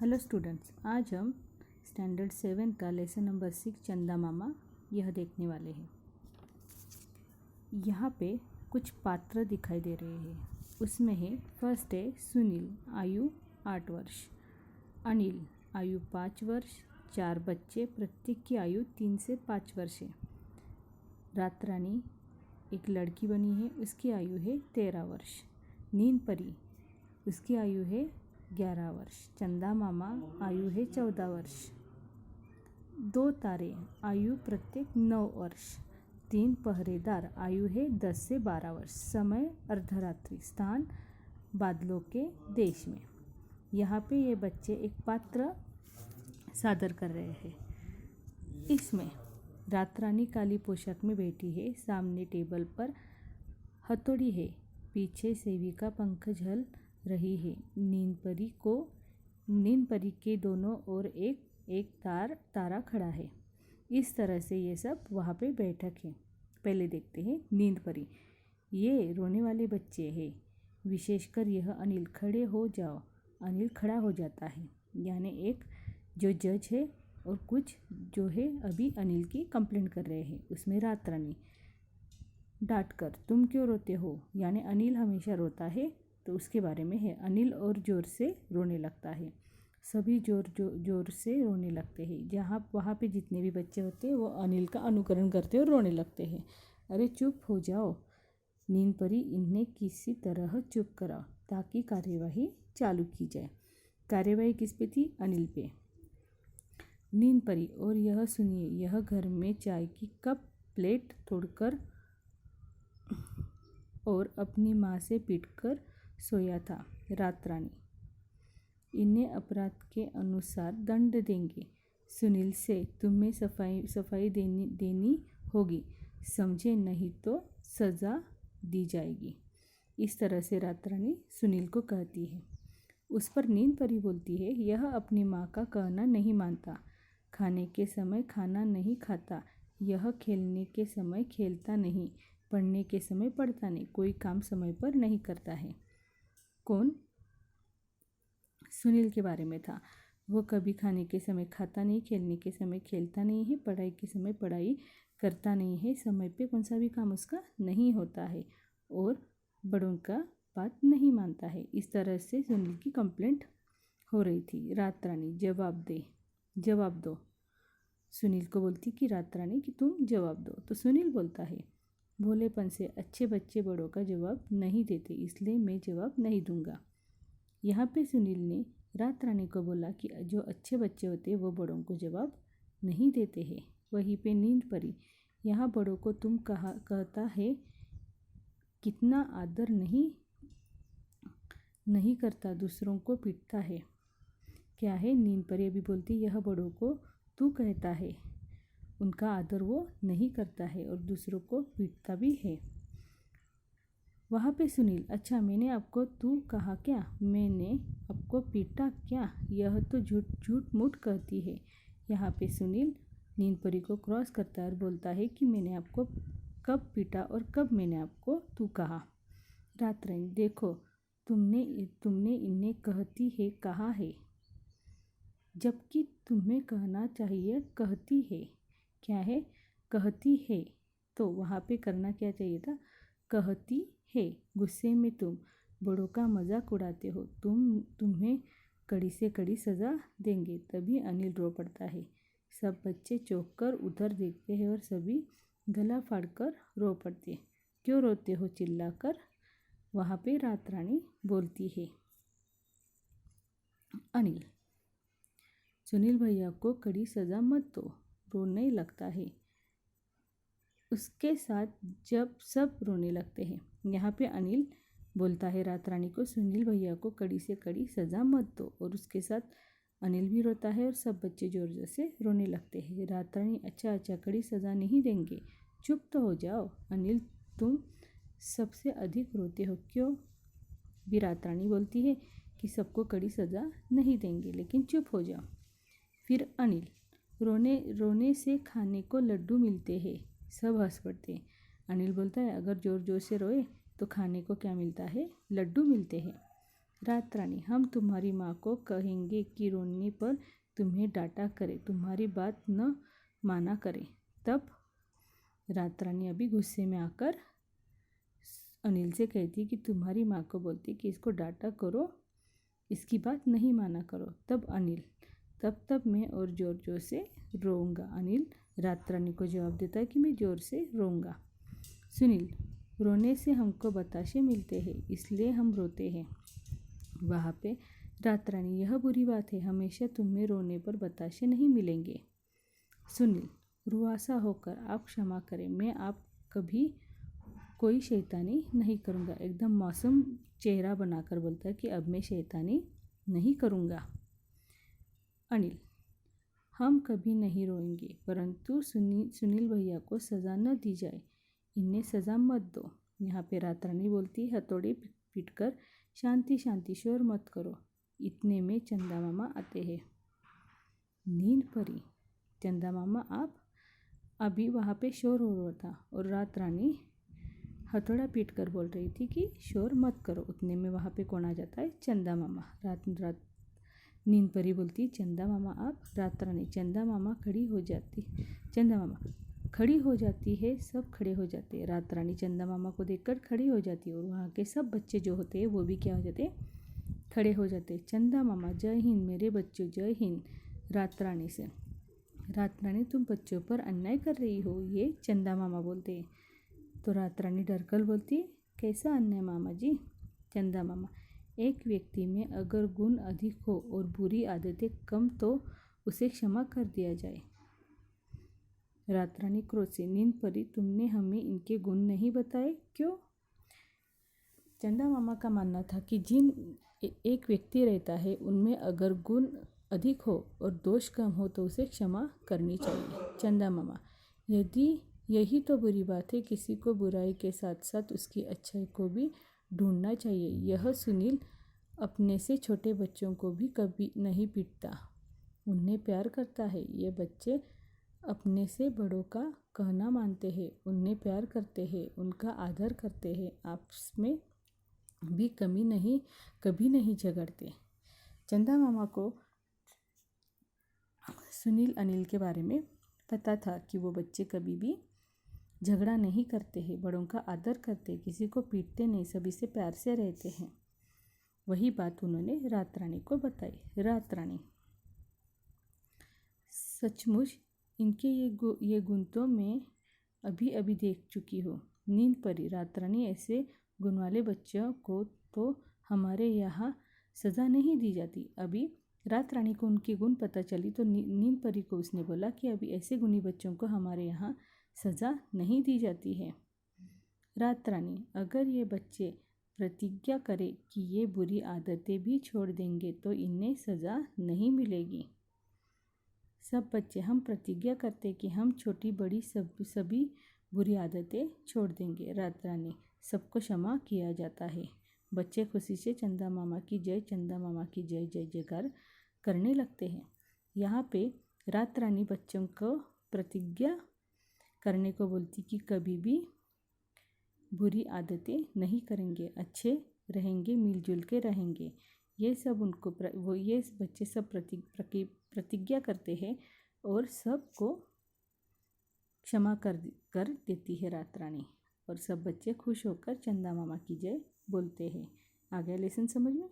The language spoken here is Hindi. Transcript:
हेलो स्टूडेंट्स, आज हम स्टैंडर्ड 7 का लेसन नंबर 6 चंदा मामा यह देखने वाले हैं। यहाँ पे कुछ पात्र दिखाई दे रहे हैं। उसमें है फर्स्ट है सुनील, आयु 8 वर्ष, अनिल आयु 5 वर्ष, 4 बच्चे प्रत्येक की आयु 3 से 5 वर्ष है। रात रानी एक लड़की बनी है, उसकी आयु है 13 वर्ष। नींद परी उसकी आयु है 11 वर्ष। चंदा मामा आयु है 14 वर्ष। 2 तारे आयु प्रत्येक 9 वर्ष। 3 पहरेदार आयु है 10 से 12 वर्ष। समय अर्धरात्रि। स्थान बादलों के देश में। यहाँ पे ये बच्चे एक पात्र सादर कर रहे हैं। इसमें रात रानी काली पोशाक में बैठी है। सामने टेबल पर हथौड़ी है। पीछे सेविका पंख झल रही है। नींद परी के दोनों ओर एक तारा खड़ा है। इस तरह से ये सब वहाँ पे बैठक है। पहले देखते हैं नींद परी। ये रोने वाले बच्चे हैं, विशेषकर यह अनिल। खड़े हो जाओ। अनिल खड़ा हो जाता है। यानी एक जो जज है और कुछ जो है अभी अनिल की कंप्लेंट कर रहे हैं। उसमें रात रानी डांट कर, तुम क्यों रोते हो? यानी अनिल हमेशा रोता है, तो उसके बारे में है। अनिल और ज़ोर से रोने लगता है। सभी जोर से रोने लगते हैं। वहाँ पे जितने भी बच्चे होते हैं वो अनिल का अनुकरण करते और रोने लगते हैं। अरे चुप हो जाओ। नींद परी इन्हें किसी तरह चुप कराओ ताकि कार्यवाही चालू की जाए। कार्यवाही किस पे थी? अनिल पे। नींद परी, और यह सुनिए, यह घर में चाय की कप प्लेट तोड़कर और अपनी माँ से पीटकर सोया था। रात रानी, इन्हें अपराध के अनुसार दंड देंगे। सुनील से तुम्हें सफाई देनी होगी, समझे? नहीं तो सज़ा दी जाएगी। इस तरह से रात रानी सुनील को कहती है। उस पर नींद परी बोलती है, यह अपनी माँ का कहना नहीं मानता। खाने के समय खाना नहीं खाता। यह खेलने के समय खेलता नहीं। पढ़ने के समय पढ़ता नहीं। कोई काम समय पर नहीं करता है। कौन? सुनील के बारे में था। वो कभी खाने के समय खाता नहीं, खेलने के समय खेलता नहीं है, पढ़ाई के समय पढ़ाई करता नहीं है, समय पे कौन सा भी काम उसका नहीं होता है और बड़ों का बात नहीं मानता है। इस तरह से सुनील की कंप्लेंट हो रही थी। रात रानी, जवाब दो। सुनील को बोलती कि रात रानी कि तुम जवाब दो। तो सुनील बोलता है, भोलेपन से अच्छे बच्चे बड़ों का जवाब नहीं देते, इसलिए मैं जवाब नहीं दूंगा। यहाँ पे सुनील ने रात रानी को बोला कि जो अच्छे बच्चे होते हैं वो बड़ों को जवाब नहीं देते हैं। वहीं पे नींद परी, यहाँ बड़ों को तुम कहता है, कितना आदर नहीं करता, दूसरों को पीटता है। क्या है? नींद परी अभी बोलती, यह बड़ों को तू कहता है, उनका आदर वो नहीं करता है और दूसरों को पीटता भी है। वहाँ पे सुनील, अच्छा मैंने आपको तू कहा क्या? मैंने आपको पीटा क्या? यह तो झूठ मूठ कहती है। यहाँ पे सुनील नींद परी को क्रॉस करता है और बोलता है कि मैंने आपको कब पीटा और कब मैंने आपको तू कहा? रात रानी, देखो तुमने इन्हें कहती है कहा है, जबकि तुम्हें कहना चाहिए कहती है। क्या है? कहती है। तो वहाँ पे करना क्या चाहिए था? कहती है। गुस्से में तुम बड़ों का मजाक उड़ाते हो। तुम्हें कड़ी से कड़ी सज़ा देंगे। तभी अनिल रो पड़ता है। सब बच्चे चौंक कर उधर देखते हैं और सभी गला फाड़कर रो पड़ते। क्यों रोते हो? चिल्लाकर वहाँ पे रात रानी बोलती है। अनिल, सुनील भैया को कड़ी सज़ा मत दो, रोने लगता है। उसके साथ जब सब रोने लगते हैं। यहाँ पे अनिल बोलता है रात रानी को, सुनील भैया को कड़ी से कड़ी सज़ा मत दो, और उसके साथ अनिल भी रोता है और सब बच्चे जोर जोर से रोने लगते हैं। रात रानी, अच्छा कड़ी सज़ा नहीं देंगे, चुप तो हो जाओ। अनिल, तुम सबसे अधिक रोते हो। क्यों? भी रात रानी बोलती है कि सबको कड़ी सज़ा नहीं देंगे, लेकिन चुप हो जाओ। फिर अनिल, रोने से खाने को लड्डू मिलते हैं। सब हंस पड़ते हैं। अनिल बोलता है, अगर जोर जोर से रोए तो खाने को क्या मिलता है? लड्डू मिलते हैं। रात रानी, हम तुम्हारी माँ को कहेंगे कि रोने पर तुम्हें डांटा करे, तुम्हारी बात न माना करे। तब रात रानी अभी गुस्से में आकर अनिल से कहती कि तुम्हारी माँ को बोलती कि इसको डांटा करो, इसकी बात नहीं माना करो। तब अनिल, तब मैं और ज़ोर ज़ोर से रोऊंगा। अनिल रात रानी को जवाब देता है कि मैं ज़ोर से रोऊंगा। सुनील, रोने से हमको बताशे मिलते हैं, इसलिए हम रोते हैं। वहाँ पे रात रानी, यह बुरी बात है, हमेशा तुम्हें रोने पर बताशे नहीं मिलेंगे। सुनील, रुआसा होकर आप क्षमा करें, मैं आप कभी कोई शैतानी नहीं करूँगा। एकदम मौसम चेहरा बनाकर बोलता है कि अब मैं शैतानी नहीं करूँगा। अनिल, हम कभी नहीं रोएंगे, परंतु सुनील भैया को सज़ा न दी जाए, इन्हें सज़ा मत दो। यहाँ पे रात रानी बोलती, हथौड़ी पीटकर शांति शांति, शोर मत करो। इतने में चंदा मामा आते हैं। नींद परी, चंदा मामा आप, अभी वहाँ पे शोर हो रहा था और रात रानी हथौड़ा पीट कर बोल रही थी कि शोर मत करो। उतने में वहाँ पे कौन आ जाता है? चंदा मामा। रात नींद परी बोलती, चंदा मामा आप। रात रानी, चंदा मामा खड़ी हो जाती, चंदा मामा खड़ी हो जाती है, सब खड़े हो जाते हैं। रात रानी चंदा मामा को देखकर खड़ी हो जाती है और वहाँ के सब बच्चे जो होते हैं वो भी क्या हो जाते हैं? खड़े हो जाते हैं। चंदा मामा, जय हिंद मेरे बच्चों, जय हिंद। रात रानी से, रात रानी तुम बच्चों पर अन्याय कर रही हो, ये चंदा मामा बोलते हैं। तो रात रानी डरकर बोलती, कैसा अन्याय मामा जी? चंदा मामा, एक व्यक्ति में अगर गुण अधिक हो और बुरी आदतें कम तो उसे क्षमा कर दिया जाए। रात रानी क्रोध से, नींद परी, तुमने हमें इनके गुण नहीं बताए क्यों? चंदा मामा का मानना था कि जिन एक व्यक्ति रहता है उनमें अगर गुण अधिक हो और दोष कम हो तो उसे क्षमा करनी चाहिए। चंदा मामा, यदि यही तो बुरी बात है, किसी को बुराई के साथ साथ उसकी अच्छाई को भी ढूंढना चाहिए। यह सुनील अपने से छोटे बच्चों को भी कभी नहीं पीटता, उन्हें प्यार करता है। ये बच्चे अपने से बड़ों का कहना मानते हैं, उन्हें प्यार करते हैं, उनका आदर करते हैं, आपस में भी कभी नहीं झगड़ते। चंदा मामा को सुनील अनिल के बारे में पता था कि वो बच्चे कभी भी झगड़ा नहीं करते हैं, बड़ों का आदर करते, किसी को पीटते नहीं, सभी से प्यार से रहते हैं। वही बात उन्होंने रात रानी को बताई। रात रानी, सचमुच इनके ये गुण तो मैं अभी देख चुकी हूँ। नींद परी, रात रानी, ऐसे गुण वाले बच्चों को तो हमारे यहाँ सज़ा नहीं दी जाती। अभी रात रानी को उनके गुण पता चली तो नींद परी को उसने बोला कि अभी ऐसे गुणी बच्चों को हमारे यहाँ सज़ा नहीं दी जाती है। रात रानी, अगर ये बच्चे प्रतिज्ञा करें कि ये बुरी आदतें भी छोड़ देंगे तो इन्हें सज़ा नहीं मिलेगी। सब बच्चे, हम प्रतिज्ञा करते कि हम छोटी बड़ी सभी बुरी आदतें छोड़ देंगे। रात रानी, सबको क्षमा किया जाता है। बच्चे खुशी से चंदा मामा की जय, चंदा मामा की जय जय जयकार करने लगते हैं। यहाँ पे रात रानी बच्चों को प्रतिज्ञा करने को बोलती कि कभी भी बुरी आदतें नहीं करेंगे, अच्छे रहेंगे, मिलजुल के रहेंगे। ये सब उनको ये बच्चे सब प्रतिज्ञा करते हैं और सबको क्षमा कर देती है रात रानी और सब बच्चे खुश होकर चंदा मामा की जय बोलते हैं। आ गया लेसन समझ में?